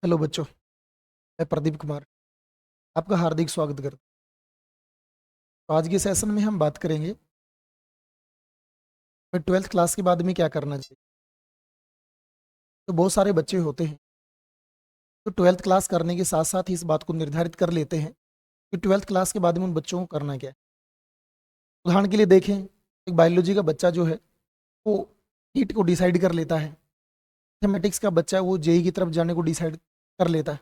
Hello बच्चों, मैं प्रदीप कुमार आपका हार्दिक स्वागत करता हूँ। तो आज के सेशन में हम बात करेंगे कि 12th क्लास के बाद में क्या करना चाहिए। तो बहुत सारे बच्चे होते हैं जो 12th क्लास करने के साथ साथ ही इस बात को निर्धारित कर लेते हैं कि 12th क्लास के बाद में उन बच्चों को करना क्या है। उदाहरण के लिए देखें, एक बायोलॉजी का बच्चा जो है वो नीट को डिसाइड कर लेता है। मैथमेटिक्स का बच्चा है वो जेई की तरफ जाने को डिसाइड कर लेता है।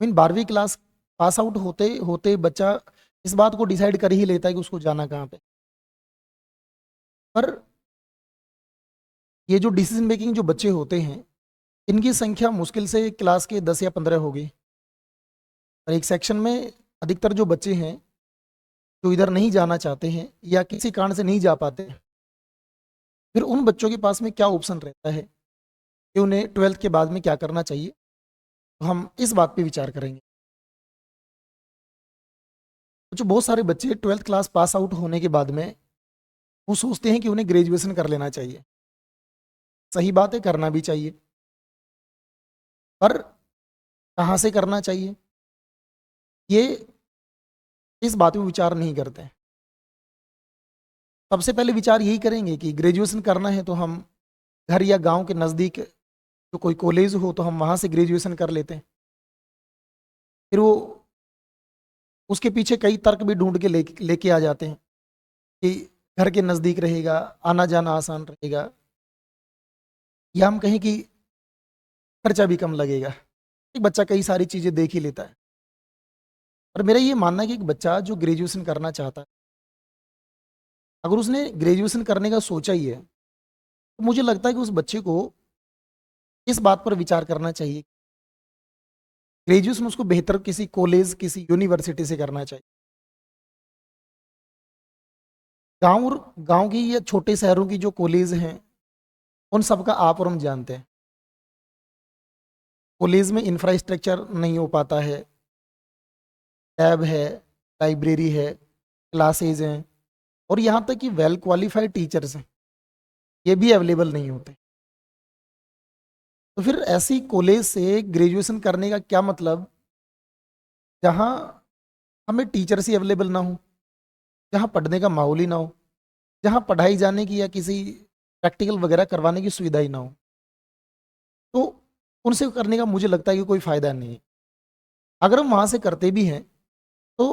मीन 12वीं क्लास पास आउट होते होते बच्चा इस बात को डिसाइड कर ही लेता है कि उसको जाना कहाँ पे। पर ये जो डिसीजन मेकिंग जो बच्चे होते हैं, इनकी संख्या मुश्किल से क्लास के 10 या 15 होगी। और एक सेक्शन में अधिकतर जो बच्चे हैं जो इधर नहीं जाना चाहते हैं या किसी कारण से नहीं जा पाते हैं, फिर उन बच्चों के पास में क्या ऑप्शन रहता है कि उन्हें 12th के बाद में क्या करना चाहिए। तो हम इस बात पे विचार करेंगे। जो बहुत सारे बच्चे 12th क्लास पास आउट होने के बाद में वो सोचते हैं कि उन्हें ग्रेजुएशन कर लेना चाहिए। सही बात है, करना भी चाहिए। पर कहाँ से करना चाहिए, ये इस बात में विचार नहीं करते हैं। सबसे पहले विचार यही करेंगे कि ग्रेजुएशन करना है तो हम घर या गांव के नज़दीक जो कोई कॉलेज हो तो हम वहाँ से ग्रेजुएशन कर लेते हैं। फिर वो उसके पीछे कई तर्क भी ढूंढ के लेके आ जाते हैं कि घर के नज़दीक रहेगा, आना जाना आसान रहेगा, या हम कहें कि खर्चा भी कम लगेगा। एक बच्चा कई सारी चीज़ें देख ही लेता है। और मेरा ये मानना है कि एक बच्चा जो ग्रेजुएशन करना चाहता है, अगर उसने ग्रेजुएशन करने का सोचा ही है, तो मुझे लगता है कि उस बच्चे को इस बात पर विचार करना चाहिए। ग्रेजुएशन उसको बेहतर किसी कॉलेज, किसी यूनिवर्सिटी से करना चाहिए। गांव की या छोटे शहरों की जो कॉलेज हैं, उन सब का आप और हम जानते हैं। कॉलेज में इंफ्रास्ट्रक्चर नहीं हो पाता है, लैब है, लाइब्रेरी है, क्लासेज हैं, और यहाँ तक कि वेल क्वालिफाइड टीचर्स हैं, ये भी अवेलेबल नहीं होते। तो फिर ऐसी कॉलेज से ग्रेजुएशन करने का क्या मतलब, जहाँ हमें टीचर्स ही अवेलेबल ना हो, जहाँ पढ़ने का माहौल ही ना हो, जहाँ पढ़ाई जाने की या किसी प्रैक्टिकल वगैरह करवाने की सुविधा ही ना हो। तो उनसे करने का मुझे लगता है कि कोई फ़ायदा नहीं है। अगर हम वहाँ से करते भी हैं तो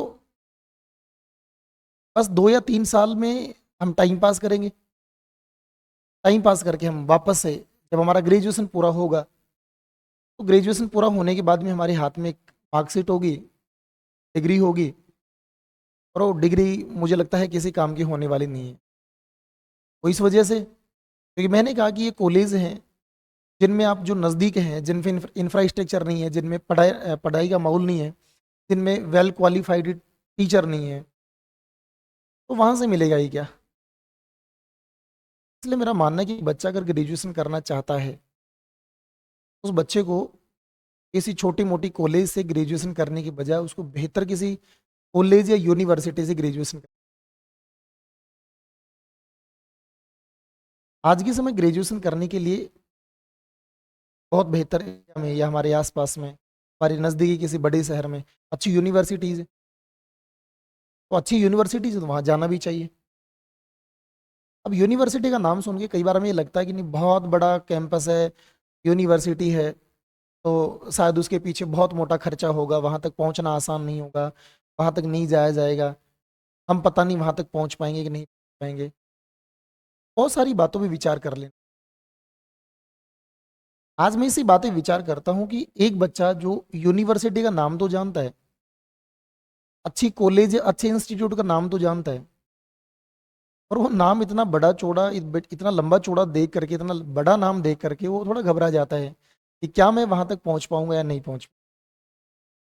बस 2 या 3 साल में हम टाइम पास करेंगे। टाइम पास करके हम वापस से, जब हमारा ग्रेजुएशन पूरा होगा, तो ग्रेजुएशन पूरा होने के बाद में हमारे हाथ में एक मार्कशीट होगी, डिग्री होगी। और वो डिग्री मुझे लगता है किसी काम की होने वाली नहीं है। वो इस वजह से क्योंकि मैंने कहा कि ये कॉलेज हैं जिनमें आप जो नज़दीक हैं, जिन पे इंफ्रास्ट्रक्चर नहीं है, जिनमें पढ़ाई का माहौल नहीं है, जिनमें वेल क्वालिफाइड टीचर नहीं है, तो वहाँ से मिलेगा ही क्या। इसलिए मेरा मानना है कि बच्चा अगर ग्रेजुएशन करना चाहता है, उस बच्चे को किसी छोटी मोटी कॉलेज से ग्रेजुएशन करने की बजाय उसको बेहतर किसी कॉलेज या यूनिवर्सिटी से ग्रेजुएशन कर। आज के समय ग्रेजुएशन करने के लिए बहुत बेहतर एरिया में या हमारे आसपास में, हमारे नज़दीकी किसी बड़े शहर में अच्छी यूनिवर्सिटीज़ है। तो अच्छी यूनिवर्सिटीज़ है तो वहाँ जाना भी चाहिए। अब यूनिवर्सिटी का नाम सुन के कई बार हमें ये लगता है कि नहीं, बहुत बड़ा कैंपस है, यूनिवर्सिटी है, तो शायद उसके पीछे बहुत मोटा खर्चा होगा, वहाँ तक पहुँचना आसान नहीं होगा, वहाँ तक नहीं जाया जाएगा, हम पता नहीं वहाँ तक पहुँच पाएंगे कि नहीं पहुँच पाएंगे। बहुत सारी बातों पे विचार कर लें। आज मैं इसी बातें विचार करता हूँ कि एक बच्चा जो यूनिवर्सिटी का नाम तो जानता है, अच्छी कॉलेज, अच्छे इंस्टीट्यूट का नाम तो जानता है, और वो नाम इतना बड़ा चौड़ा, इतना लंबा चौड़ा देख करके, इतना बड़ा नाम देख करके वो थोड़ा घबरा जाता है कि क्या मैं वहां तक पहुंच पाऊंगा या नहीं पहुंच,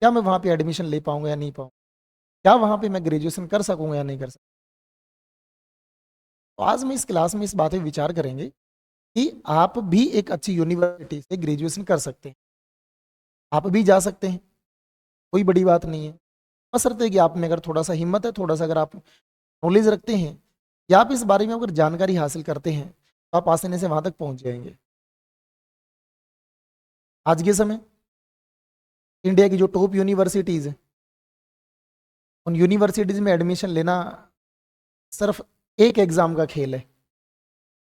क्या मैं वहां पे एडमिशन ले पाऊंगा या नहीं पाऊंगा, क्या वहां पे मैं ग्रेजुएशन कर सकूंगा या नहीं कर सकूंगा। तो आज मैं इस क्लास में इस बात पे विचार करेंगे कि आप भी एक अच्छी यूनिवर्सिटी से ग्रेजुएशन कर सकते हैं। आप भी जा सकते हैं, कोई बड़ी बात नहीं है। बशर्ते कि आप में अगर थोड़ा सा हिम्मत है, थोड़ा सा अगर आप नॉलेज रखते हैं, या आप इस बारे में अगर जानकारी हासिल करते हैं, तो आप आसानी से वहां तक पहुंच जाएंगे। आज के समय इंडिया की जो टॉप यूनिवर्सिटीज़ हैं, उन यूनिवर्सिटीज़ में एडमिशन लेना सिर्फ एक एग्ज़ाम का खेल है।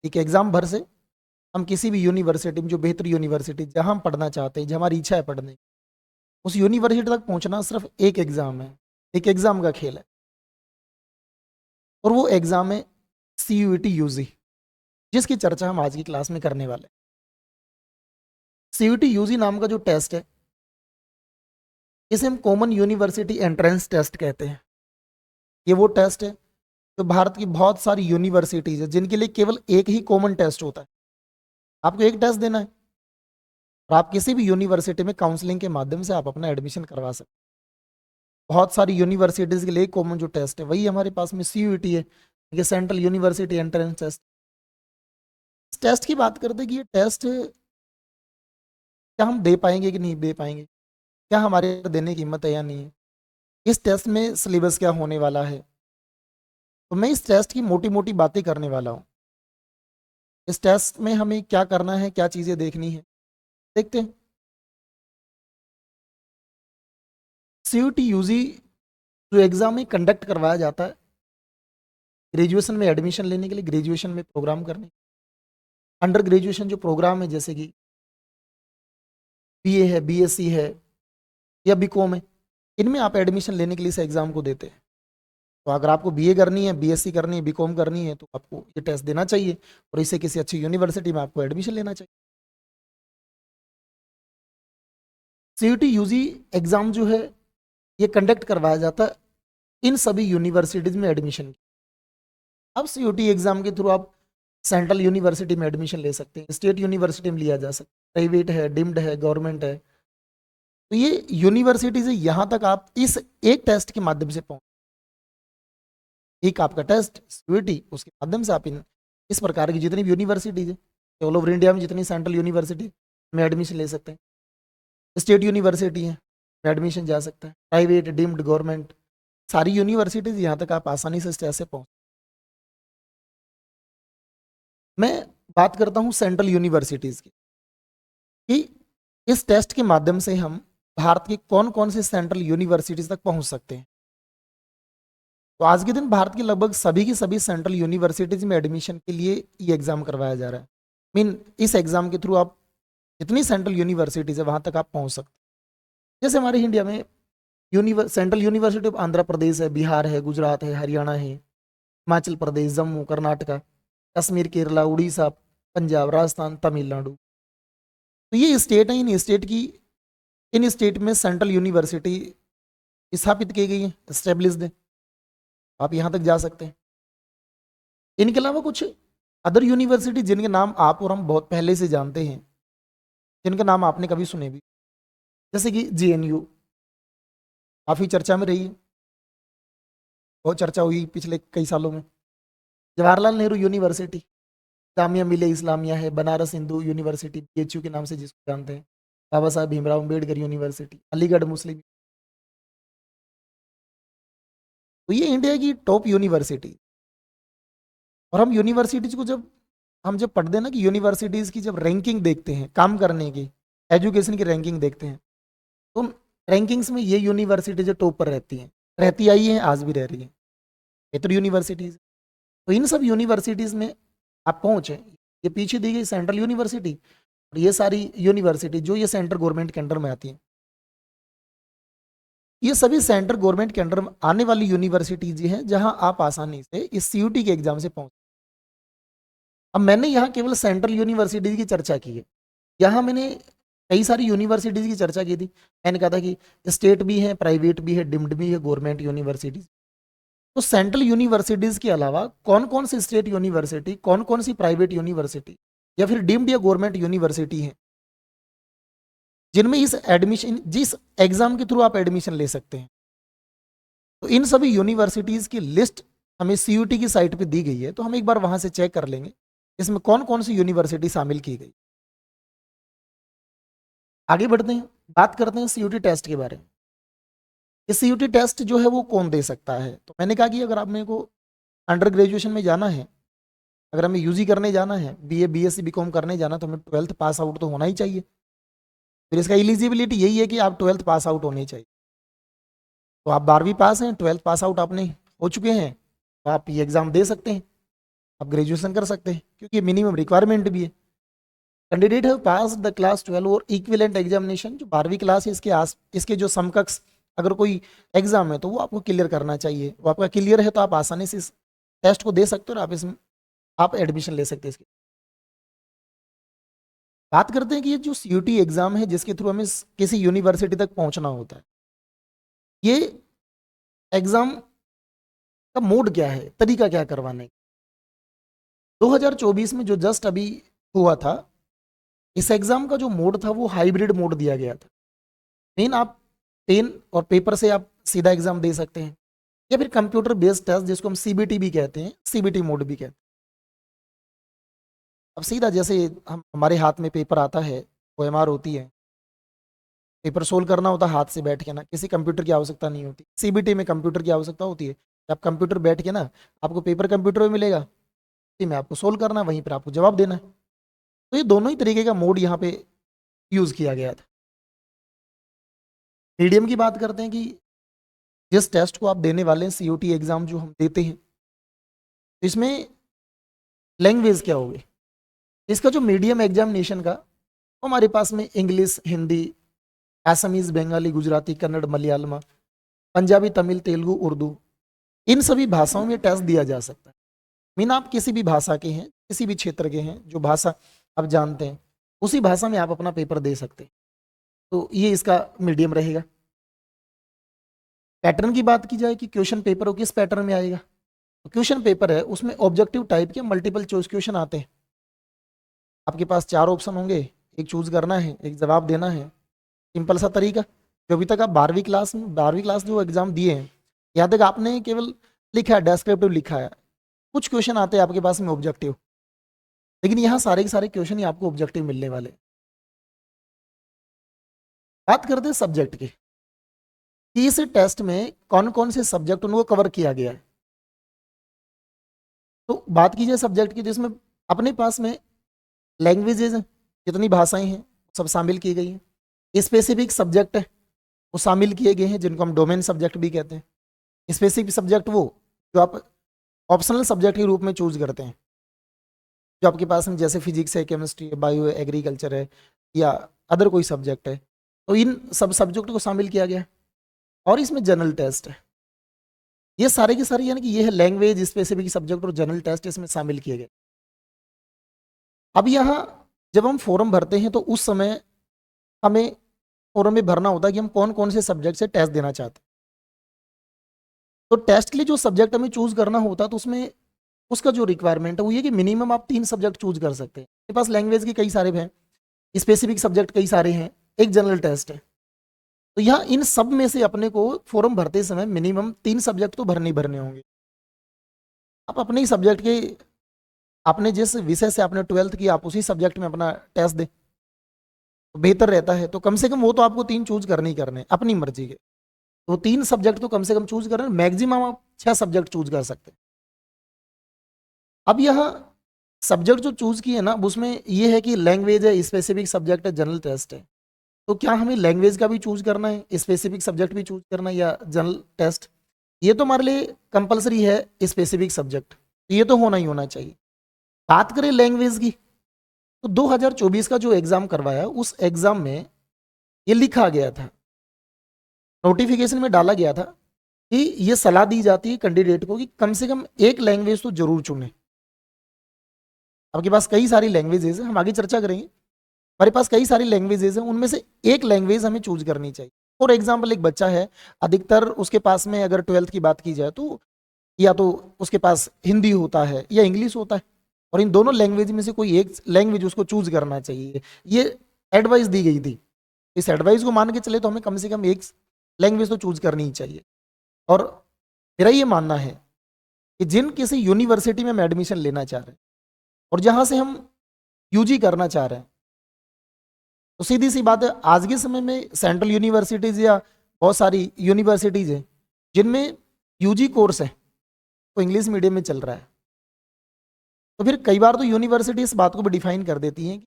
एक एग्ज़ाम भर से हम किसी भी यूनिवर्सिटी में, जो बेहतर यूनिवर्सिटी जहाँ हम पढ़ना चाहते हैं, जहाँ हमारी इच्छा है पढ़ने की, उस यूनिवर्सिटी तक पहुँचना सिर्फ एक एग्ज़ाम है, एक एग्ज़ाम का खेल है। और वो एग्ज़ाम है CUET UG, जिसकी चर्चा हम आज की क्लास में करने वाले हैं। CUET UG नाम का जो टेस्ट है, इसे हम कॉमन यूनिवर्सिटी एंट्रेंस टेस्ट कहते हैं। ये वो टेस्ट है जो भारत की बहुत सारी यूनिवर्सिटीज़ है जिनके लिए केवल एक ही कॉमन टेस्ट होता है। आपको एक टेस्ट देना है और आप किसी भी यूनिवर्सिटी में काउंसलिंग के माध्यम से आप अपना एडमिशन करवा सकते हैं। बहुत सारी यूनिवर्सिटीज़ के लिए एक कॉमन जो टेस्ट है वही हमारे पास में CUET है, ये सेंट्रल यूनिवर्सिटी एंट्रेंस टेस्ट। इस टेस्ट की बात करते हैं कि ये टेस्ट क्या हम दे पाएंगे कि नहीं दे पाएंगे, क्या हमारे देने की हिम्मत है या नहीं है, इस टेस्ट में सिलेबस क्या होने वाला है। तो मैं इस टेस्ट की मोटी मोटी बातें करने वाला हूँ। इस टेस्ट में हमें क्या करना है, क्या चीज़ें देखनी है, देखते हैं। CUET UG जो एग्ज़ाम में कंडक्ट करवाया जाता है ग्रेजुएशन में एडमिशन लेने के लिए, ग्रेजुएशन में प्रोग्राम करने, अंडर ग्रेजुएशन जो प्रोग्राम है जैसे कि BA है, BSc है या BCom है, इनमें आप एडमिशन लेने के लिए इस एग्ज़ाम को देते हैं। तो अगर आपको BA करनी है, BSc करनी है, BCom करनी है, तो आपको ये टेस्ट देना चाहिए और इसे किसी अच्छी यूनिवर्सिटी में आपको एडमिशन लेना चाहिए। CUET UG एग्ज़ाम जो है ये कंडक्ट करवाया जाता है इन सभी यूनिवर्सिटीज़ में एडमिशन। अब CUET एग्ज़ाम के थ्रू आप सेंट्रल यूनिवर्सिटी में एडमिशन ले सकते हैं, स्टेट यूनिवर्सिटी में लिया जा सकता है, प्राइवेट है, डिम्ड है, गवर्नमेंट है। तो ये यूनिवर्सिटीज़ है, यहाँ तक आप इस एक टेस्ट के माध्यम से पहुँच, एक आपका टेस्ट CUET, उसके माध्यम से आप इन इस प्रकार की जितनी भी यूनिवर्सिटीज़ है ऑल ओवर इंडिया में, जितनी सेंट्रल यूनिवर्सिटी में एडमिशन ले सकते हैं। स्टेट यूनिवर्सिटी है में एडमिशन जा सकता है, प्राइवेट, डिम्ड, गवर्नमेंट, सारी यूनिवर्सिटीज़ यहाँ तक आप आसानी से इस टेस्ट से पहुँच। मैं बात करता हूँ सेंट्रल यूनिवर्सिटीज़ की कि इस टेस्ट के माध्यम से हम भारत की कौन कौन सी सेंट्रल यूनिवर्सिटीज़ तक पहुँच सकते हैं। तो आज के दिन भारत की लगभग सभी की सभी सेंट्रल यूनिवर्सिटीज़ में एडमिशन के लिए ये एग्ज़ाम करवाया जा रहा है। मीन इस एग्ज़ाम के थ्रू आप जितनी सेंट्रल यूनिवर्सिटीज़ है वहाँ तक आप पहुँच सकते हैं। जैसे हमारे इंडिया में central university of Andhra Pradesh है, बिहार है, गुजरात है, हरियाणा है, हिमाचल प्रदेश, जम्मू, कर्नाटका, कश्मीर, केरला, उड़ीसा, पंजाब, राजस्थान, तमिलनाडु। तो ये स्टेट है, इन स्टेट में सेंट्रल यूनिवर्सिटी स्थापित की गई है, एस्टेब्लिश्ड है, आप यहाँ तक जा सकते हैं। इनके अलावा कुछ अदर यूनिवर्सिटी जिनके नाम आप और हम बहुत पहले से जानते हैं, जिनका नाम आपने कभी सुने भी, जैसे कि JNU काफ़ी चर्चा में रही है, बहुत चर्चा हुई पिछले कई सालों में। जवाहरलाल नेहरू यूनिवर्सिटी, जामिया मिलिया इस्लामिया है, बनारस हिंदू यूनिवर्सिटी BHU के नाम से जिसको जानते हैं, बाबा साहब भीमराव अम्बेडकर यूनिवर्सिटी, अलीगढ़ मुस्लिम। तो ये इंडिया की टॉप यूनिवर्सिटी। और हम यूनिवर्सिटीज को जब पढ़ते हैं ना कि यूनिवर्सिटीज़ की जब रैंकिंग देखते हैं, काम करने की, एजुकेशन की रैंकिंग देखते हैं, तो रैंकिंग्स में ये यूनिवर्सिटी जो टॉप पर रहती हैं, रहती आई हैं, आज भी रह रही हैं, बेहतर यूनिवर्सिटीज़। तो इन सब यूनिवर्सिटीज़ में आप पहुँचे, ये पीछे दी गई सेंट्रल यूनिवर्सिटी और ये सारी यूनिवर्सिटी जो ये सेंट्रल गवर्नमेंट के अंडर में आती हैं, ये सभी सेंट्रल गवर्नमेंट के अंडर में आने वाली यूनिवर्सिटीज हैं जहां आप आसानी से इस CUET के एग्जाम से पहुंच। अब मैंने यहाँ केवल सेंट्रल यूनिवर्सिटीज की चर्चा की है, यहाँ मैंने कई सारी यूनिवर्सिटीज की चर्चा की थी। मैंने कहा था कि स्टेट भी है, प्राइवेट भी है, डिम्ड भी है, गवर्नमेंट यूनिवर्सिटीज। तो सेंट्रल यूनिवर्सिटीज के अलावा कौन कौन सी स्टेट यूनिवर्सिटी, कौन कौन सी प्राइवेट यूनिवर्सिटी या फिर डिम्ड या गवर्नमेंट यूनिवर्सिटी है जिनमें इस एडमिशन, जिस एग्जाम के थ्रू आप एडमिशन ले सकते हैं। तो इन सभी यूनिवर्सिटीज़ की लिस्ट हमें CUET की साइट पे दी गई है, तो हम एक बार वहाँ से चेक कर लेंगे इसमें कौन कौन सी यूनिवर्सिटी शामिल की गई। आगे बढ़ते हैं, बात करते हैं CUET टेस्ट के बारे में। ये CUET टेस्ट जो है वो कौन दे सकता है। तो मैंने कहा कि अगर आप मेरे को अंडर ग्रेजुएशन में जाना है, अगर हमें UG करने जाना है, BA BSc BCom करने जाना, तो हमें 12th पास आउट तो होना ही चाहिए। फिर इसका एलिजिबिलिटी यही है कि आप 12th पास आउट होने चाहिए। तो आप 12वीं पास हैं, 12th पास आउट आपने हो चुके हैं, तो आप ये एग्ज़ाम दे सकते हैं, आप ग्रेजुएशन कर सकते हैं, क्योंकि मिनिमम रिक्वायरमेंट भी है। Candidate have pass the class 12 और इक्विवेलेंट एग्जामिनेशन, जो 12वीं क्लास है इसके इसके जो समकक्ष अगर कोई एग्जाम है तो वो आपको क्लियर करना चाहिए। वो आपका क्लियर है तो आप आसानी से इस टेस्ट को दे सकते हो और आप इसमें आप एडमिशन ले सकते हैं इसकी। बात करते हैं कि ये जो सीयूटी एग्जाम है जिसके थ्रू हमें किसी यूनिवर्सिटी तक पहुंचना होता है, ये एग्जाम का मोड क्या है, तरीका क्या करवाने का? 2024 में जो जस्ट अभी हुआ था, इस एग्जाम का जो मोड था वो हाइब्रिड मोड दिया गया था। मेन आप पेन और पेपर से आप सीधा एग्जाम दे सकते हैं, या फिर कंप्यूटर बेस्ड टेस्ट जिसको हम सीबीटी भी कहते हैं, सीबीटी मोड भी कहते हैं। अब सीधा जैसे हम हमारे हाथ में पेपर आता है, ओएमआर होती है, पेपर सोल्व करना होता है हाथ से बैठ के ना, किसी कंप्यूटर की आवश्यकता नहीं होती। सीबीटी में कंप्यूटर की आवश्यकता होती है, आप कंप्यूटर बैठ के ना, आपको पेपर कंप्यूटर में मिलेगा, उसी में आपको सोल्व करना है, वहीं पर आपको जवाब देना है। तो ये दोनों ही तरीके का मोड यहाँ पे यूज़ किया गया था। मीडियम की बात करते हैं कि जिस टेस्ट को आप देने वाले हैं, सीयूटी एग्ज़ाम जो हम देते हैं, तो इसमें लैंग्वेज क्या होगी? इसका जो मीडियम एग्जामिनेशन का, वो हमारे पास में इंग्लिश, हिंदी, असमीज़, बंगाली, गुजराती, कन्नड़, मलयालम, पंजाबी, तमिल, तेलुगु, उर्दू, इन सभी भाषाओं में टेस्ट दिया जा सकता है। मीन आप किसी भी भाषा के हैं, किसी भी क्षेत्र के हैं, जो भाषा आप जानते हैं उसी भाषा में आप अपना पेपर दे सकते हैं। तो ये इसका मीडियम रहेगा। पैटर्न की बात की जाए कि क्वेश्चन पेपर वो किस पैटर्न में आएगा, तो क्वेश्चन पेपर है उसमें ऑब्जेक्टिव टाइप के मल्टीपल चॉइस क्वेश्चन आते हैं। आपके पास 4 ऑप्शन होंगे, एक चूज करना है, एक जवाब देना है। सिंपल सा तरीका। जो अभी तक आप 12वीं क्लास जो एग्जाम दिए हैं, यहाँ तक आपने केवल लिखा है, डेस्क्रिप्टिव लिखा है, कुछ क्वेश्चन आते हैं आपके पास में ऑब्जेक्टिव, लेकिन यहाँ सारे के सारे क्वेश्चन ही आपको ऑब्जेक्टिव मिलने वाले हैं। बात करते हैं सब्जेक्ट की, कि इस टेस्ट में कौन कौन से सब्जेक्ट उनको कवर किया गया है। तो बात कीजिए सब्जेक्ट की, जिसमें अपने पास में लैंग्वेजेज हैं, जितनी भाषाएं हैं सब शामिल की गई हैं। स्पेसिफिक सब्जेक्ट है वो शामिल किए गए हैं, जिनको हम डोमेन सब्जेक्ट भी कहते हैं। स्पेसिफिक सब्जेक्ट वो जो आप ऑप्शनल सब्जेक्ट के रूप में चूज करते हैं, जो आपके पास में जैसे फिजिक्स है, केमिस्ट्री है, बायो है, एग्रीकल्चर है, या अदर कोई सब्जेक्ट है, तो इन सब सब्जेक्ट को शामिल किया गया है। और इसमें जनरल टेस्ट है। ये सारे के सारे, यानी कि ये है लैंग्वेज, स्पेसिफिक सब्जेक्ट और जनरल टेस्ट इसमें शामिल किए गए। अब यहाँ जब हम फॉर्म भरते हैं तो उस समय हमें फॉर्म में भरना होता है कि हम कौन कौन से सब्जेक्ट से टेस्ट देना चाहते हैं। तो टेस्ट के लिए जो सब्जेक्ट हमें चूज करना होता है, तो उसमें उसका जो रिक्वायरमेंट है वो ये कि मिनिमम आप 3 सब्जेक्ट चूज कर सकते हैं। मेरे पास लैंग्वेज के कई सारे हैं, स्पेसिफिक सब्जेक्ट कई सारे हैं, एक जनरल टेस्ट है। तो यहाँ इन सब में से अपने को फॉर्म भरते समय मिनिमम 3 सब्जेक्ट तो भरने ही भरने होंगे। आप अपने ही सब्जेक्ट के, आपने जिस विषय से आपने 12th की, आप उसी सब्जेक्ट में अपना टेस्ट दें तो बेहतर रहता है। तो कम से कम वो तो आपको 3 चूज करने ही करने हैं अपनी मर्जी के। तो 3 सब्जेक्ट तो कम से कम चूज कर रहे हैं, मैक्सिमम आप 6 सब्जेक्ट चूज कर सकते हैं। अब यहाँ सब्जेक्ट जो चूज किए ना, अब उसमें ये है कि लैंग्वेज है, स्पेसिफिक सब्जेक्ट है, जनरल टेस्ट है। तो क्या हमें लैंग्वेज का भी चूज करना है, स्पेसिफिक सब्जेक्ट भी चूज करना है, या जनरल टेस्ट? ये तो हमारे लिए कंपलसरी है, स्पेसिफिक सब्जेक्ट ये तो होना ही होना चाहिए। बात करें लैंग्वेज की, तो 2024 का जो एग्जाम करवाया उस एग्जाम में ये लिखा गया था, नोटिफिकेशन में डाला गया था कि ये सलाह दी जाती है कैंडिडेट को कि कम से कम एक लैंग्वेज तो जरूर चुने। आपके पास कई सारी लैंग्वेजेज हैं, हम आगे चर्चा करेंगे। हमारे पास कई सारी लैंग्वेजेज हैं, उनमें से एक लैंग्वेज हमें चूज करनी चाहिए। फॉर एग्जाम्पल, एक बच्चा है, अधिकतर उसके पास में अगर 12th की बात की जाए तो या तो उसके पास हिंदी होता है या इंग्लिश होता है, और इन दोनों लैंग्वेज में से कोई एक लैंग्वेज उसको चूज करना चाहिए। ये एडवाइस दी गई थी। इस एडवाइस को मान के चले तो हमें कम से कम एक लैंग्वेज तो चूज करनी ही चाहिए। और मेरा ये मानना है कि जिन किसी यूनिवर्सिटी में हम एडमिशन लेना चाह रहे हैं और जहाँ से हम यूजी करना चाह रहे हैं, तो सीधी सी बात है, आज के समय में सेंट्रल यूनिवर्सिटीज़ या बहुत सारी यूनिवर्सिटीज़ हैं जिनमें यूजी कोर्स है तो इंग्लिश मीडियम में चल रहा है। तो फिर कई बार तो यूनिवर्सिटी इस बात को भी डिफाइन कर देती हैं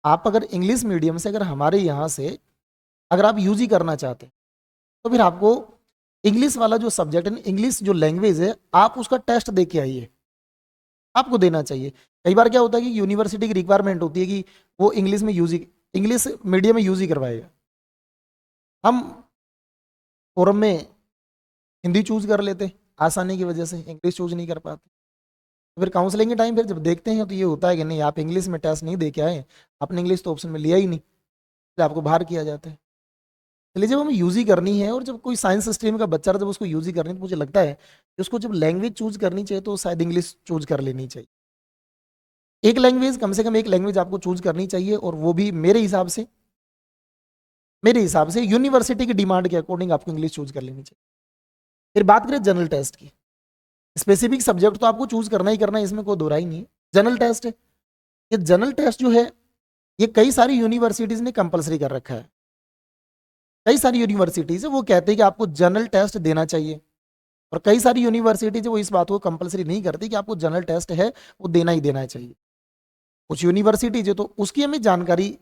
आप अगर इंग्लिश मीडियम से अगर हमारे यहाँ से अगर आप यूजी करना चाहते हैं तो फिर आपको इंग्लिश वाला जो सब्जेक्ट है, इंग्लिश जो लैंग्वेज है, आप उसका टेस्ट दे के आइए, आपको देना चाहिए। कई बार क्या होता है कि यूनिवर्सिटी की रिक्वायरमेंट होती है कि वो इंग्लिश में यूजी, इंग्लिश मीडियम में यूजी करवाएगा। हम फोरम में हिंदी चूज कर लेते हैं, आसानी की वजह से इंग्लिश चूज नहीं कर पाते। तो फिर काउंसलिंग के टाइम फिर जब देखते हैं तो ये होता है कि नहीं, आप इंग्लिश में टेस्ट नहीं दे के आए, आपने इंग्लिश तो ऑप्शन में लिया ही नहीं, फिर आपको बाहर किया जाता है। इसलिए जब हमें यूजी करनी है, और जब कोई साइंस स्ट्रीम का बच्चा जब उसको यूजी करनी है, तो मुझे लगता है कि उसको जब लैंग्वेज चूज करनी चाहिए तो शायद इंग्लिश चूज कर लेनी चाहिए। एक लैंग्वेज, कम से कम एक लैंग्वेज आपको चूज करनी चाहिए, और वो भी मेरे हिसाब से यूनिवर्सिटी की डिमांड के अकॉर्डिंग आपको इंग्लिश चूज कर लेनी चाहिए। फिर बात करें जनरल टेस्ट की, स्पेसिफिक सब्जेक्ट तो आपको चूज करना ही करना है, इसमें कोई दो राय नहीं है। जनरल टेस्ट है, ये जनरल टेस्ट जो है ये कई सारी यूनिवर्सिटीज ने कंपलसरी कर रखा है। कई सारी यूनिवर्सिटीज है वो कहते हैं कि आपको जनरल टेस्ट देना चाहिए, और कई सारी यूनिवर्सिटीज वो इस बात को कंपलसरी नहीं करती कि आपको जनरल टेस्ट है वो देना ही देना चाहिए। कुछ यूनिवर्सिटीज है तो उसकी हमें जानकारी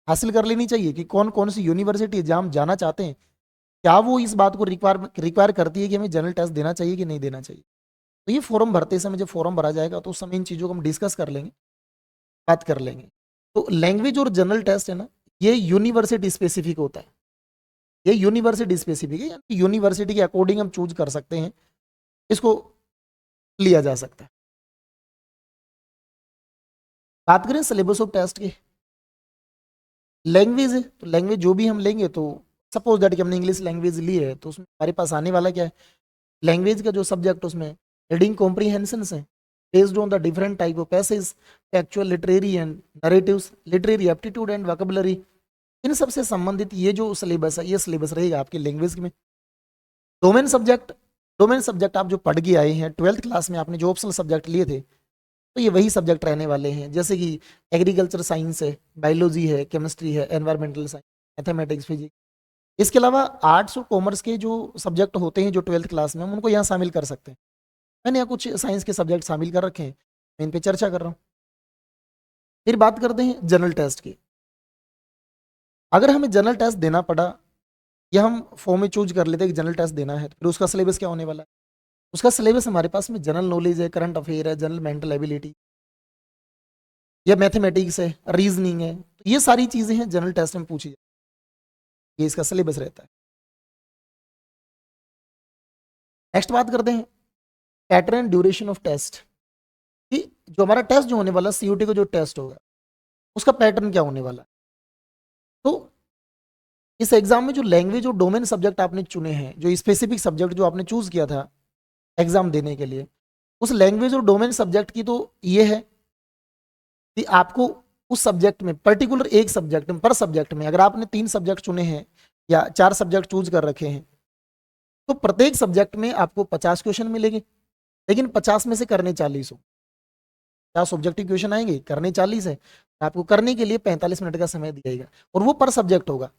हासिल कर लेनी चाहिए कि कौन कौन सी यूनिवर्सिटी जहाँ हम जाना चाहते हैं, क्या वो इस बात को रिक्वायर करती है कि हमें जनरल टेस्ट देना चाहिए कि नहीं देना चाहिए। तो ये फॉर्म भरते समय जब फॉर्म भरा जाएगा तो उस समय इन चीज़ों को हम डिस्कस कर लेंगे, बात कर लेंगे। तो लैंग्वेज और जनरल टेस्ट है ना, ये यूनिवर्सिटी स्पेसिफिक होता है, ये यूनिवर्सिटी स्पेसिफिक है, यानी यूनिवर्सिटी के अकॉर्डिंग हम चूज कर सकते हैं, इसको लिया जा सकता है। बात करें सिलेबस ऑफ टेस्ट की, लैंग्वेज है तो लैंग्वेज जो भी हम लेंगे, तो सपोज दैट कि हमने इंग्लिश लैंग्वेज ली है तो उसमें हमारे पास आने वाला क्या है, लैंग्वेज का जो सब्जेक्ट उसमें रीडिंग कॉम्प्रीहेंशन है, based on the different type of passage, actual literary and narratives, literary aptitude and vocabulary, इन सबसे संबंधित ये जो सिलेबस है, ये सिलेबस रहेगा आपके लैंग्वेज में। डोमेन सब्जेक्ट आप जो पढ़ के आए हैं 12th क्लास में, आपने जो ऑप्शनल सब्जेक्ट लिए थे, तो ये वही सब्जेक्ट रहने वाले हैं, जैसे कि एग्रीकल्चर साइंस है, बायोलॉजी है, केमिस्ट्री है, एनवायरमेंटल साइंस, मैथमेटिक्स, फिजिक्स। इसके अलावा आर्ट्स और कॉमर्स के जो सब्जेक्ट होते हैं जो 12th क्लास में, हम उनको यहाँ शामिल कर सकते हैं। मैंने यहाँ कुछ साइंस के सब्जेक्ट शामिल कर रखे हैं, मैं इन पे चर्चा कर रहा हूँ। फिर बात करते हैं जनरल टेस्ट की। अगर हमें जनरल टेस्ट देना पड़ा, या हम फॉर्म में चूज कर लेते हैं कि जनरल टेस्ट देना है, तो फिर उसका सिलेबस क्या होने वाला है? उसका सिलेबस हमारे पास में जनरल नॉलेज है, करंट अफेयर है, जनरल मेंटल एबिलिटी, या मैथमेटिक्स है, रीजनिंग है, तो ये सारी चीजें हैं जनरल टेस्ट में पूछी जाए, ये इसका सिलेबस रहता है। नेक्स्ट बात करते हैं पैटर्न ड्यूरेशन ऑफ टेस्ट, कि जो हमारा टेस्ट जो होने वाला, सीयूटी का जो टेस्ट होगा, उसका पैटर्न क्या होने वाला है। तो इस एग्जाम में जो लैंग्वेज और डोमेन सब्जेक्ट आपने चुने हैं, जो स्पेसिफिक सब्जेक्ट जो आपने चूज किया था एग्जाम देने के लिए, उस लैंग्वेज और डोमेन सब्जेक्ट की तो ये है कि आपको उस सब्जेक्ट में, पर्टिकुलर एक सब्जेक्ट में, पर सब्जेक्ट में, अगर आपने 3 सब्जेक्ट चुने हैं या 4 सब्जेक्ट चूज कर रखे हैं, तो प्रत्येक सब्जेक्ट में आपको 50 क्वेश्चन मिलेंगे, लेकिन 50 में से करने 40 हो। 50 ऑब्जेक्टिव क्वेश्चन आएंगे, करने 40 है, आपको करने के लिए 45 मिनट का समय दिया जाएगा, और वो पर सब्जेक्ट होगा।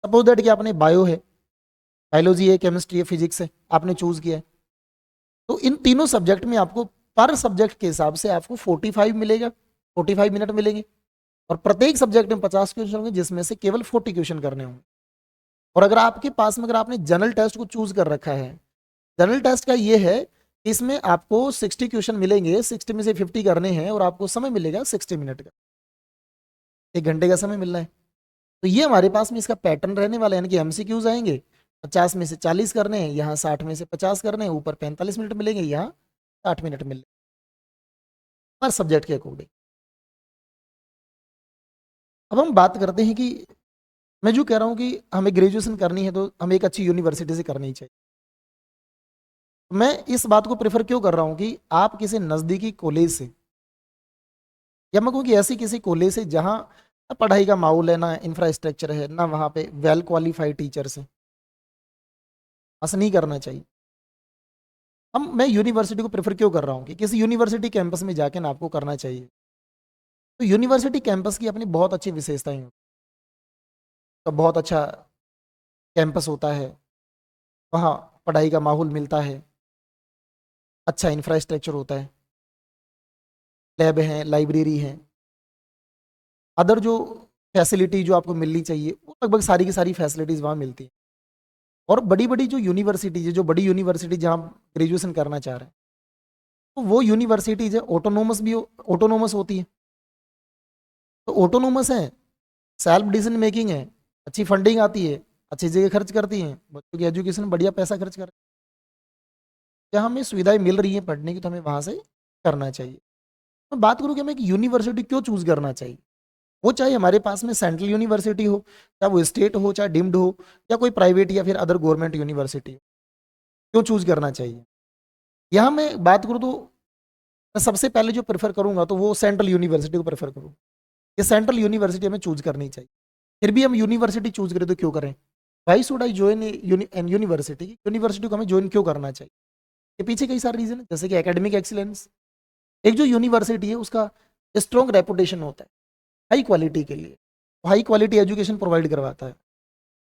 सपोज दैट कि आपने बायो है, बायोलॉजी है, केमिस्ट्री है, फिजिक्स है, आपने चूज किया है, तो इन तीनों सब्जेक्ट में आपको पर सब्जेक्ट के हिसाब से आपको 45 मिलेगा, 45 मिनट मिलेंगे, और प्रत्येक सब्जेक्ट में 50 क्वेश्चन होंगे, जिसमें से केवल 40 क्वेश्चन करने होंगे। और अगर आपके पास में, अगर आपने जनरल टेस्ट को चूज कर रखा है, जनरल टेस्ट का ये है कि इसमें आपको 60 क्वेश्चन मिलेंगे, 60 में से 50 करने हैं, और आपको समय मिलेगा 60 मिनट का, 1 घंटे का समय मिलना है। तो ये हमारे पास में इसका पैटर्न रहने वाला है, यानी कि एमसीक्यूज आएंगे, 50 में से 40 करने हैं, यहाँ 60 में से 50 करने हैं, ऊपर 45 मिनट मिलेंगे, यहाँ 60 मिनट मिलेंगे, पर सब्जेक्ट के अकॉर्डिंग। अब हम बात करते हैं कि मैं जो कह रहा हूँ कि हमें ग्रेजुएशन करनी है तो हमें एक अच्छी यूनिवर्सिटी से करनी चाहिए। मैं इस बात को प्रेफर क्यों कर रहा हूँ कि आप किसी नज़दीकी कॉलेज से, या मैं कहूँ कि ऐसी किसी कॉलेज से जहाँ ना पढ़ाई का माहौल है, ना इंफ्रास्ट्रक्चर है, ना वहाँ पे वेल क्वालिफाइड टीचर्स हैं, ऐसा नहीं करना चाहिए। मैं यूनिवर्सिटी को प्रेफर क्यों कर रहा हूँ कि किसी यूनिवर्सिटी कैंपस में जाके ना आपको करना चाहिए। तो यूनिवर्सिटी कैंपस की अपनी बहुत अच्छी विशेषताएं हैं, तो बहुत अच्छा कैंपस होता है, वहाँ पढ़ाई का माहौल मिलता है, अच्छा इंफ्रास्ट्रक्चर होता है, लैब हैं, लाइब्रेरी है, अदर जो फैसिलिटी जो आपको मिलनी चाहिए वो लगभग सारी की सारी फैसिलिटीज़ वहाँ मिलती हैं। और बड़ी बड़ी जो यूनिवर्सिटीज़ है, जो बड़ी यूनिवर्सिटी जहाँ आप ग्रेजुएशन करना चाह रहे हैं, तो वो यूनिवर्सिटीज़ है ऑटोनोमस भी ऑटोनोमस होती है। तो ऑटोनोमस है, सेल्फ डिसीजन मेकिंग है, अच्छी फंडिंग आती है, अच्छी जगह खर्च करती हैं, बच्चों की एजुकेशन में बढ़िया पैसा खर्च कर, जहाँ हमें सुविधाएं मिल रही हैं पढ़ने की, तो हमें वहाँ से करना चाहिए। मैं बात करूँ कि हमें एक यूनिवर्सिटी क्यों चूज करना चाहिए, वो चाहे हमारे पास में सेंट्रल यूनिवर्सिटी हो, चाहे वो स्टेट हो, चाहे डिम्ड हो, या कोई प्राइवेट या फिर अदर गवर्नमेंट यूनिवर्सिटी हो, क्यों चूज करना चाहिए। यहाँ मैं बात करूँ तो मैं सबसे पहले जो प्रेफर करूंगा तो वो सेंट्रल यूनिवर्सिटी को प्रेफर करूँ। ये सेंट्रल यूनिवर्सिटी हमें चूज करनी चाहिए। फिर भी हम यूनिवर्सिटी चूज करें तो क्यों करें, why should I join an university, university को हमें ज्वाइन क्यों करना चाहिए। ये पीछे कई सारे रीजन है, जैसे कि एकेडमिक एक्सीलेंस। एक जो यूनिवर्सिटी है उसका स्ट्रॉन्ग रेपुटेशन होता है हाई क्वालिटी के लिए, हाई क्वालिटी एजुकेशन प्रोवाइड करवाता है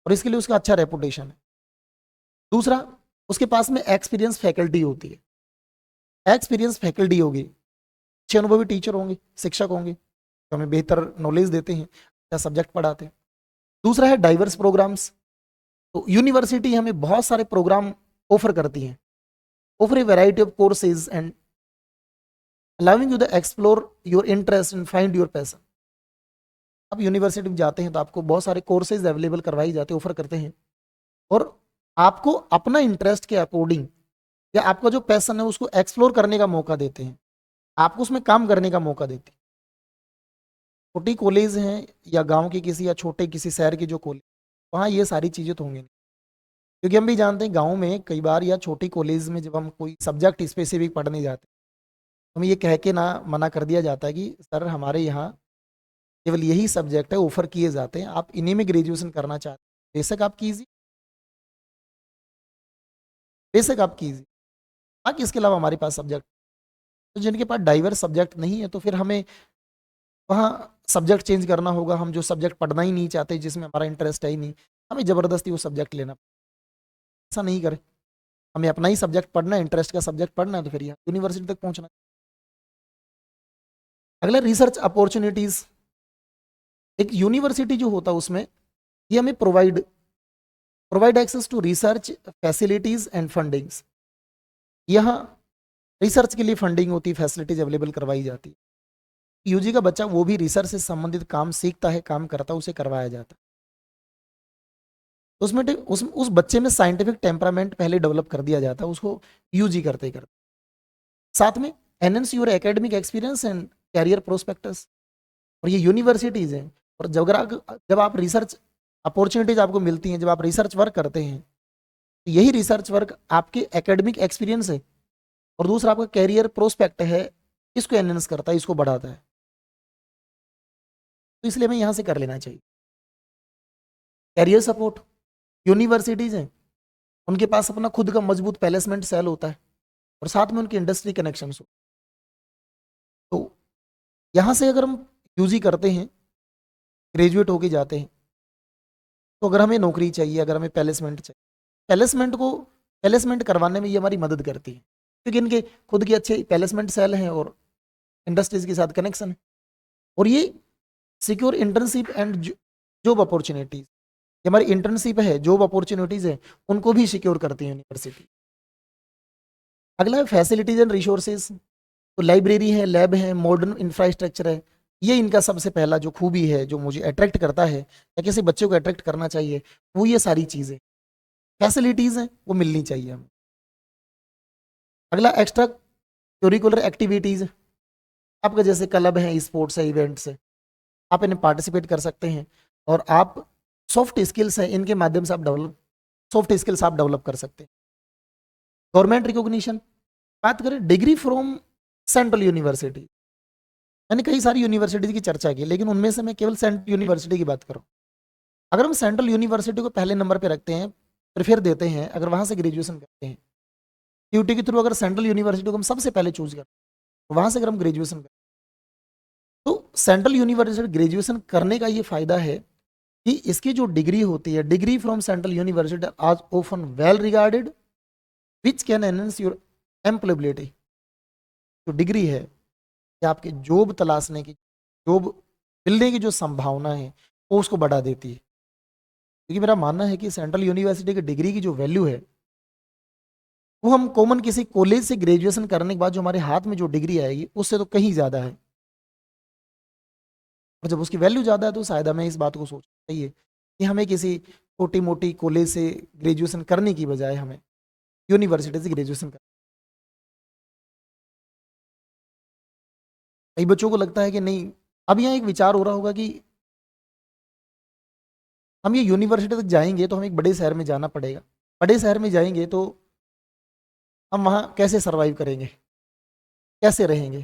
और इसके लिए उसका अच्छा रेपुटेशन है। दूसरा, उसके पास में एक्सपीरियंस फैकल्टी होती है, एक्सपीरियंस फैकल्टी होगी, अच्छे अनुभवी टीचर होंगे, शिक्षक होंगे जो हमें बेहतर नॉलेज देते हैं या सब्जेक्ट पढ़ाते हैं। दूसरा है डाइवर्स प्रोग्राम्स। तो यूनिवर्सिटी हमें बहुत सारे प्रोग्राम ऑफर करती हैं, offer A variety of courses and allowing you the explore your interest and find your passion. आप यूनिवर्सिटी में जाते हैं तो आपको बहुत सारे कोर्सेज अवेलेबल करवाई जाते हैं, ऑफर करते हैं, और आपको अपना इंटरेस्ट के अकॉर्डिंग या आपका जो पैशन है उसको एक्सप्लोर करने का मौका देते हैं, आपको उसमें काम करने का मौका देते हैं। छोटी कॉलेज हैं या गांव के किसी या छोटे किसी शहर की जो कॉलेज, वहाँ ये सारी चीज़ें तो होंगी नहीं। क्योंकि हम भी जानते हैं गांव में कई बार या छोटी कॉलेज में जब हम कोई सब्जेक्ट स्पेसिफिक पढ़ने जाते हैं, तो हमें ये कह के ना मना कर दिया जाता है कि सर हमारे यहाँ केवल यही सब्जेक्ट है ऑफर किए जाते हैं, आप इन्हीं में ग्रेजुएशन करना चाहते हैं, बेशक आप कीजिए, बेशक आप कीजिए, बाकी इसके अलावा हमारे पास सब्जेक्ट। तो जिनके पास डाइवर्स सब्जेक्ट नहीं है तो फिर हमें वहाँ सब्जेक्ट चेंज करना होगा, हम जो सब्जेक्ट पढ़ना ही नहीं चाहते, जिसमें हमारा इंटरेस्ट है ही नहीं, हमें ज़बरदस्ती वो सब्जेक्ट लेना, ऐसा नहीं करें। हमें अपना ही सब्जेक्ट पढ़ना है, इंटरेस्ट का सब्जेक्ट पढ़ना है, तो फिर यहाँ यूनिवर्सिटी तक पहुँचना है। अगला रिसर्च अपॉर्चुनिटीज़। एक यूनिवर्सिटी जो होता है उसमें ये हमें provide access to research facilities and fundings. यहाँ रिसर्च के लिए फंडिंग होती है, फैसिलिटीज अवेलेबल करवाई जाती है। यूजी का बच्चा वो भी रिसर्च से संबंधित काम सीखता है, काम करता है, उसे करवाया जाता है। तो उसमें उस बच्चे में साइंटिफिक टेम्परामेंट पहले डेवलप कर दिया जाता है उसको यूजी करते करते। साथ में enhance your academic experience and career prospectus. और ये यूनिवर्सिटीज़ हैं, और जब आप रिसर्च अपॉर्चुनिटीज आपको मिलती हैं, जब आप रिसर्च वर्क करते हैं, तो यही रिसर्च वर्क आपके एकेडमिक एक्सपीरियंस है और दूसरा आपका कैरियर प्रोस्पेक्ट है, इसको एनहेंस करता है, इसको बढ़ाता है। तो इसलिए हमें यहाँ से कर लेना चाहिए। कैरियर सपोर्ट, यूनिवर्सिटीज़ हैं, उनके पास अपना खुद का मजबूत प्लेसमेंट सेल होता है और साथ में उनके इंडस्ट्री कनेक्शंस हो। तो यहाँ से अगर हम यूजी करते हैं, ग्रेजुएट होके जाते हैं, तो अगर हमें नौकरी चाहिए, अगर हमें प्लेसमेंट चाहिए, प्लेसमेंट करवाने में ये हमारी मदद करती है, क्योंकि इनके खुद के अच्छे प्लेसमेंट सेल हैं और इंडस्ट्रीज के साथ कनेक्शन है। और ये secure internship and job opportunities, हमारी इंटर्नशिप है, जॉब अपॉर्चुनिटीज है, उनको भी सिक्योर करती है यूनिवर्सिटी। अगला है फैसिलिटीज एंड रिसोर्सेज। तो लाइब्रेरी है, लैब है, मॉडर्न इंफ्रास्ट्रक्चर है, ये इनका सबसे पहला जो खूबी है, जो मुझे अट्रैक्ट करता है या किसी बच्चे को अट्रैक्ट करना चाहिए, वो ये सारी चीज़ें फैसिलिटीज़ हैं वो मिलनी चाहिए हमें। अगला एक्स्ट्रा करिकुलर एक्टिविटीज़, आपका जैसे क्लब है, स्पोर्ट्स है, इवेंट्स है, आप इन्हें पार्टिसिपेट कर सकते हैं और आप सॉफ्ट स्किल्स हैं, इनके माध्यम से आप सॉफ्ट स्किल्स आप डेवलप कर सकते हैं। गवर्नमेंट रिकॉग्निशन, बात करें डिग्री फ्रॉम सेंट्रल यूनिवर्सिटी, मैंने कई सारी यूनिवर्सिटीज़ की चर्चा की, लेकिन उनमें से मैं केवल सेंट्रल यूनिवर्सिटी की बात करूँ। अगर हम सेंट्रल यूनिवर्सिटी को पहले नंबर पे रखते हैं, प्रेफर देते हैं, अगर वहाँ से ग्रेजुएशन करते हैं, यूटी के थ्रू अगर सेंट्रल यूनिवर्सिटी को हम सबसे पहले चूज करते हैं, वहाँ से अगर हम ग्रेजुएशन करते हैं, तो सेंट्रल यूनिवर्सिटी ग्रेजुएशन करने का ये फायदा है कि इसकी जो डिग्री होती है, डिग्री फ्रॉम सेंट्रल यूनिवर्सिटी आज often well regarded which can enhance your employability. जो डिग्री है, या आपके जॉब तलाशने की, जॉब मिलने की जो संभावना है वो उसको बढ़ा देती है। क्योंकि मेरा मानना है कि सेंट्रल यूनिवर्सिटी की डिग्री की जो वैल्यू है वो हम कॉमन किसी कॉलेज से ग्रेजुएशन करने के बाद जो हमारे हाथ में जो डिग्री आएगी उससे तो कहीं ज़्यादा है। और जब उसकी वैल्यू ज़्यादा है तो शायद हमें इस बात को सोचना चाहिए कि हमें किसी छोटी मोटी कॉलेज से ग्रेजुएशन करने की बजाय हमें यूनिवर्सिटी से ग्रेजुएशन कर। कई बच्चों को लगता है कि नहीं, अब यहाँ एक विचार हो रहा होगा कि हम ये यूनिवर्सिटी तक जाएंगे तो हमें एक बड़े शहर में जाना पड़ेगा, बड़े शहर में जाएंगे तो हम वहाँ कैसे सरवाइव करेंगे, कैसे रहेंगे।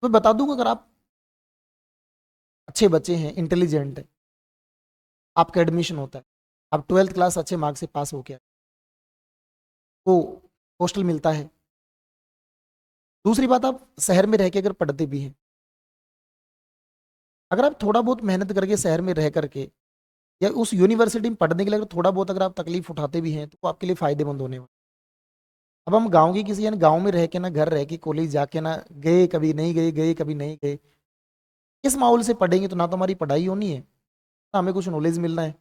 मैं बता दूंगा, अगर आप अच्छे बच्चे हैं, इंटेलिजेंट है, आपका एडमिशन होता है, आप 12th क्लास अच्छे मार्क्स से पास हो गया, तो हॉस्टल मिलता है। दूसरी बात, आप शहर में रह के अगर पढ़ते भी हैं, अगर आप थोड़ा बहुत मेहनत करके शहर में रह करके या उस यूनिवर्सिटी में पढ़ने के लिए अगर थोड़ा बहुत अगर आप तकलीफ उठाते भी हैं तो वो आपके लिए फायदेमंद होने वाला। अब हम गांव की किसी, यानी गांव में रह के ना, घर रह के कॉलेज जाके ना, गए कभी नहीं गए, गए कभी नहीं गए, इस माहौल से पढ़ेंगे तो ना तो हमारी पढ़ाई होनी है, ना हमें कुछ नॉलेज मिलना है।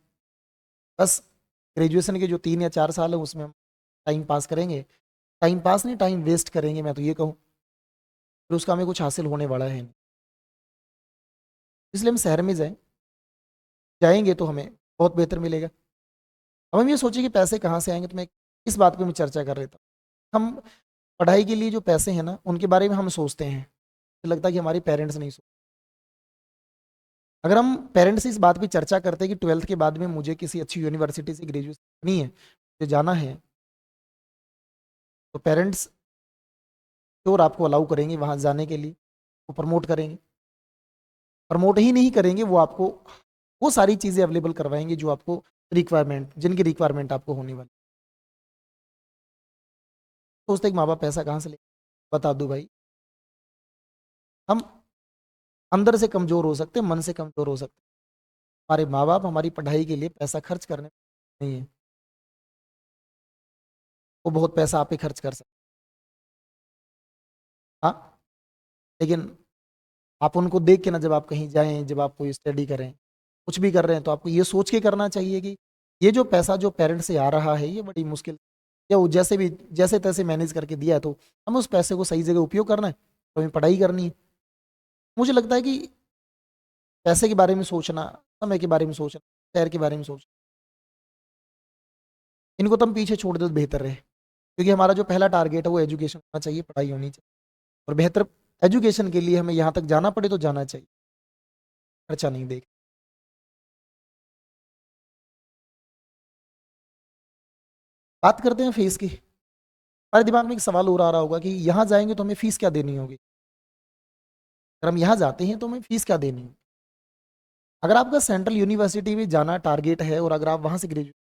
बस ग्रेजुएशन के जो 3 या 4 साल है उसमें हम टाइम पास करेंगे। टाइम पास नहीं, टाइम वेस्ट करेंगे, मैं तो ये कहूँ, फिर उसका हमें कुछ हासिल होने वाला है नहीं। इसलिए हम शहर में जाएंगे तो हमें बहुत बेहतर मिलेगा। अब हम ये सोचिए कि पैसे कहाँ से आएंगे, तो मैं इस बात पे मैं चर्चा कर रहा था। हम पढ़ाई के लिए जो पैसे हैं ना उनके बारे में हम सोचते हैं, तो लगता है कि हमारे पेरेंट्स नहीं सोचते। अगर हम पेरेंट्स से इस बात पे चर्चा करते हैं कि 12th के बाद में मुझे किसी अच्छी यूनिवर्सिटी से ग्रेजुएशन करनी है, मुझे जाना है, तो पेरेंट्स श्योर आपको अलाउ करेंगे वहाँ जाने के लिए, वो प्रमोट करेंगे। प्रमोट ही नहीं करेंगे, वो आपको वो सारी चीज़ें अवेलेबल करवाएंगे जो आपको रिक्वायरमेंट, जिनकी रिक्वायरमेंट आपको होने वाली। सोचते हैं कि माँ बाप पैसा कहाँ से ले, बता दूँ भाई, हम अंदर से कमज़ोर हो सकते हैं, मन से कमज़ोर हो सकते हैं। हमारे माँ बाप हमारी पढ़ाई के लिए पैसा खर्च करने नहीं है, वो बहुत पैसा आप पे खर्च कर सकते हैं। हाँ, लेकिन आप उनको देख के ना, जब आप कहीं जाएं, जब आप कोई स्टडी करें, कुछ भी कर रहे हैं, तो आपको ये सोच के करना चाहिए कि ये जो पैसा जो पेरेंट्स से आ रहा है ये बड़ी मुश्किल, या वो जैसे भी जैसे तैसे मैनेज करके दिया है, तो हमें उस पैसे को सही जगह उपयोग करना है, तो हमें पढ़ाई करनी है। मुझे लगता है कि पैसे के बारे में सोचना, समय के बारे में सोचना, शहर के बारे में सोचना, इनको तो हम पीछे छोड़ दे तो बेहतर रहे। क्योंकि हमारा जो पहला टारगेट है वो एजुकेशन होना चाहिए, पढ़ाई होनी चाहिए, और बेहतर एजुकेशन के लिए हमें यहाँ तक जाना पड़े तो जाना चाहिए, खर्चा नहीं देख। बात करते हैं फीस की। हमारे दिमाग में एक सवाल और आ रहा होगा कि यहाँ जाएंगे तो हमें फीस क्या देनी होगी, अगर हम यहाँ जाते हैं तो हमें फीस क्या देनी होगी। अगर आपका सेंट्रल यूनिवर्सिटी में जाना टारगेट है और अगर आप वहाँ से ग्रेजुएट,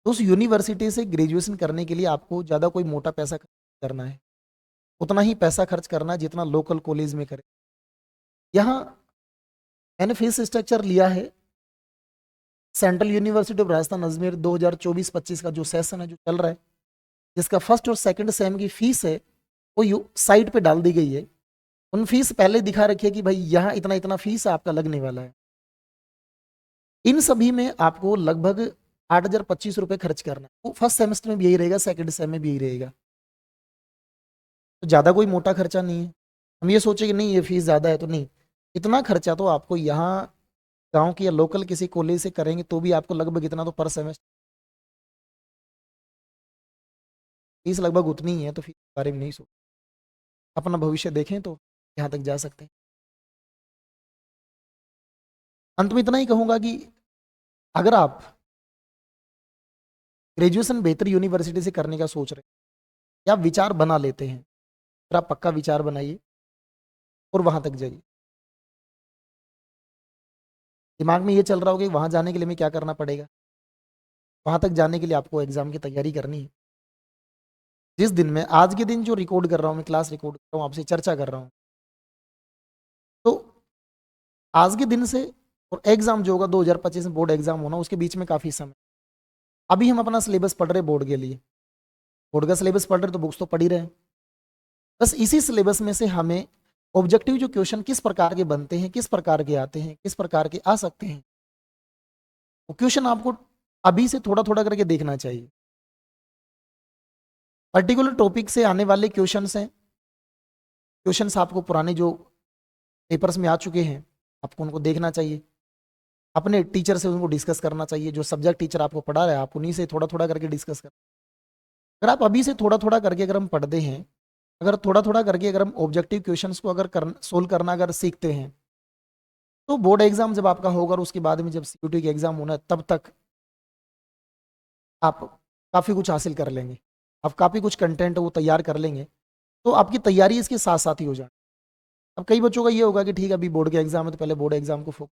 तो उस यूनिवर्सिटी से ग्रेजुएशन करने के लिए आपको ज़्यादा कोई मोटा पैसा खर्च करना है, उतना ही पैसा खर्च करना है जितना लोकल कॉलेज में करे। यहाँ मैंने फीस स्ट्रक्चर लिया है central university of Rajasthan Ajmer 2024-25 का जो सेशन है जो चल रहा है, जिसका फर्स्ट और सेकंड सेम की फीस है वो साइट पे डाल दी गई है। उन फीस पहले दिखा रखी है कि भाई यहाँ इतना इतना फीस आपका लगने वाला है। इन सभी में आपको लगभग 8,025 रुपये खर्च करना है। वो फर्स्ट सेमेस्टर में भी यही रहेगा, सेकंड सेम में भी यही रहेगा, तो ज़्यादा कोई मोटा खर्चा नहीं है। हम ये सोचे कि नहीं ये फीस ज़्यादा है, तो नहीं, इतना खर्चा तो आपको यहाँ गांव की या लोकल किसी कॉलेज से करेंगे तो भी आपको लगभग इतना तो पर सेमेस्टर फीस लगभग उतनी ही है, तो फीस के बारे में नहीं सोच, अपना भविष्य देखें तो यहाँ तक जा सकते हैं। अंत में इतना ही कहूँगा कि अगर आप ग्रेजुएशन बेहतर यूनिवर्सिटी से करने का सोच रहे हैं या विचार बना लेते हैं, फिर आप पक्का विचार बनाइए और वहाँ तक जाइए। दिमाग में ये चल रहा होगा कि वहाँ जाने के लिए हमें क्या करना पड़ेगा, वहाँ तक जाने के लिए आपको एग्जाम की तैयारी करनी है। जिस दिन मैं आज के दिन जो रिकॉर्ड कर रहा हूँ, मैं क्लास रिकॉर्ड कर रहा हूँ, आपसे चर्चा कर रहा हूँ, तो आज के दिन से और एग्जाम जो होगा 2025 में बोर्ड एग्जाम होना, उसके बीच में काफ़ी समय। अभी हम अपना सिलेबस पढ़ रहे बोर्ड के लिए, बोर्ड का सिलेबस पढ़ रहे तो बुक्स तो पढ़ ही रहे हैं, बस इसी सिलेबस में से हमें ऑब्जेक्टिव जो क्वेश्चन किस प्रकार के बनते हैं, किस प्रकार के आते हैं, किस प्रकार के आ सकते हैं, वो क्वेश्चन आपको अभी से थोड़ा थोड़ा करके देखना चाहिए। पर्टिकुलर टॉपिक से आने वाले क्वेश्चंस हैं, क्वेश्चंस आपको पुराने जो पेपर्स में आ चुके हैं आपको उनको देखना चाहिए, अपने टीचर से उनको डिस्कस करना चाहिए, जो सब्जेक्ट टीचर आपको पढ़ा रहा है आप उन्हीं से थोड़ा थोड़ा करके डिस्कस कर। अगर आप अभी से थोड़ा थोड़ा करके अगर हम पढ़ते हैं, अगर थोड़ा थोड़ा करके अगर हम ऑब्जेक्टिव क्वेश्चंस को अगर सोल्व करना अगर सीखते हैं, तो बोर्ड एग्जाम जब आपका होगा और उसके बाद में जब सीयूटी का एग्जाम होना है तब तक आप काफ़ी कुछ हासिल कर लेंगे, आप काफ़ी कुछ कंटेंट वो तैयार कर लेंगे, तो आपकी तैयारी इसके साथ साथ ही हो जाए। अब कई बच्चों का ये होगा कि ठीक है अभी बोर्ड के एग्जाम है तो पहले बोर्ड एग्जाम को फोकस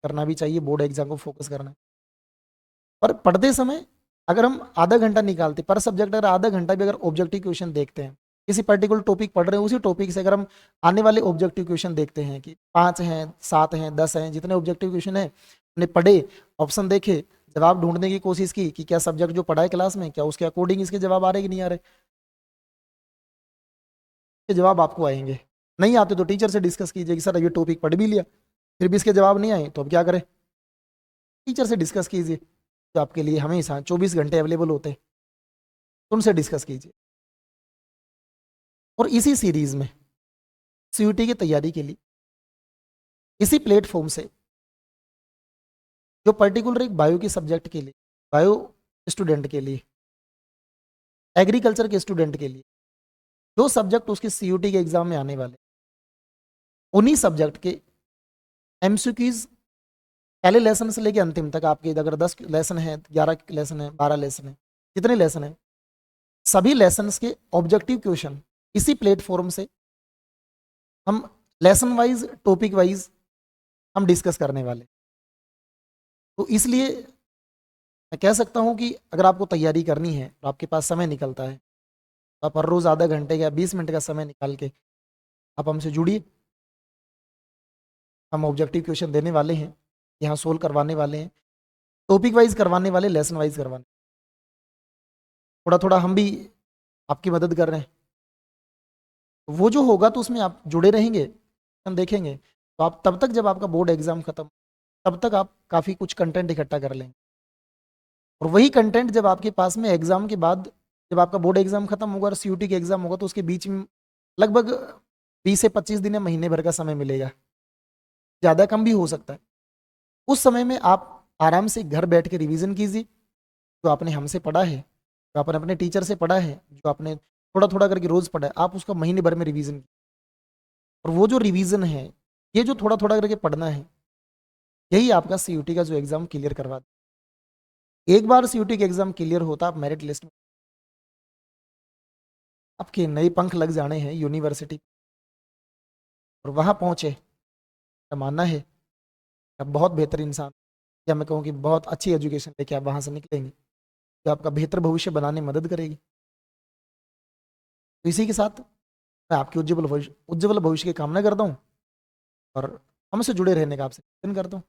करना भी चाहिए, बोर्ड एग्जाम को फोकस करना है। पर पढ़ते समय अगर हम आधा घंटा निकालते पर सब्जेक्ट, अगर आधा घंटा भी अगर ऑब्जेक्टिव क्वेश्चन देखते हैं, किसी पर्टिकुलर टॉपिक पढ़ रहे हैं उसी टॉपिक से अगर हम आने वाले ऑब्जेक्टिव क्वेश्चन देखते हैं कि 5 हैं 7 हैं 10 हैं, जितने ऑब्जेक्टिव क्वेश्चन है हमने पढ़े, ऑप्शन देखे, जवाब ढूंढने की कोशिश की कि क्या सब्जेक्ट जो पढ़ा है क्लास में क्या उसके अकॉर्डिंग इसके जवाब आ रहे कि नहीं आ रहे, के जवाब आपको आएंगे। नहीं आते तो टीचर से डिस्कस कीजिए कि सर ये टॉपिक पढ़ भी लिया फिर भी इसके जवाब नहीं आए तो अब क्या करें, टीचर से डिस्कस कीजिए, जो आपके लिए हमेशा 24 घंटे अवेलेबल होते हैं, उनसे डिस्कस कीजिए। और इसी सीरीज में सीयूटी की तैयारी के लिए इसी प्लेटफॉर्म से जो पर्टिकुलर एक बायो के सब्जेक्ट के लिए, बायो स्टूडेंट के लिए, एग्रीकल्चर के स्टूडेंट के लिए जो सब्जेक्ट उसके सीयूटी के एग्जाम में आने वाले, उन्हीं सब्जेक्ट के एमसीक्यूज पहले लेसन से लेके अंतिम तक, आपके अगर 10 लेसन है, 11 लेसन है, 12 लेसन है, जितने लेसन है सभी लेसन्स के ऑब्जेक्टिव क्वेश्चन इसी प्लेटफॉर्म से हम लेसन वाइज टॉपिक वाइज हम डिस्कस करने वाले। तो इसलिए मैं कह सकता हूं कि अगर आपको तैयारी करनी है तो आपके पास समय निकलता है, तो आप हर रोज आधा घंटे या 20 मिनट का समय निकाल के आप हमसे जुड़िए। हम ऑब्जेक्टिव क्वेश्चन देने वाले हैं, यहाँ सोल्व करवाने वाले हैं, टॉपिक वाइज करवाने वाले, लेसन वाइज करवाने, थोड़ा थोड़ा हम भी आपकी मदद कर रहे हैं। तो वो जो होगा तो उसमें आप जुड़े रहेंगे, हम देखेंगे, तो आप तब तक जब आपका बोर्ड एग्जाम खत्म तब तक आप काफ़ी कुछ कंटेंट इकट्ठा कर लेंगे। और वही कंटेंट जब आपके पास में एग्जाम के बाद, जब आपका बोर्ड एग्जाम खत्म होगा और सीयूटी के एग्जाम होगा तो उसके बीच में लगभग 20 से 25 दिन या महीने भर का समय मिलेगा, ज़्यादा कम भी हो सकता है। उस समय में आप आराम से घर बैठ के रिवीजन कीजिए, जो आपने हमसे पढ़ा है, जो आपने अपने टीचर से पढ़ा है, जो आपने थोड़ा थोड़ा करके रोज पढ़ा है, आप उसका महीने भर में रिवीजन कीजिए। और वो जो रिवीजन है, ये जो थोड़ा थोड़ा करके पढ़ना है, यही आपका सीयूटी का जो एग्जाम क्लियर करवा दे। एक बार सीयूटी का एग्जाम क्लियर होता आप मेरिट लिस्ट में, आपके नए पंख लग जाने हैं यूनिवर्सिटी, और वहां पहुंचे तो मानना है कि आप बहुत बेहतर इंसान, या मैं कहूँ कि बहुत अच्छी एजुकेशन लेके आप वहां से निकलेंगे, जो आपका बेहतर भविष्य बनाने में मदद करेगी। तो इसी के साथ मैं आपके उज्जवल भविष्य की कामना करता हूँ और हमसे जुड़े रहने का आपसे निवेदन करता हूँ।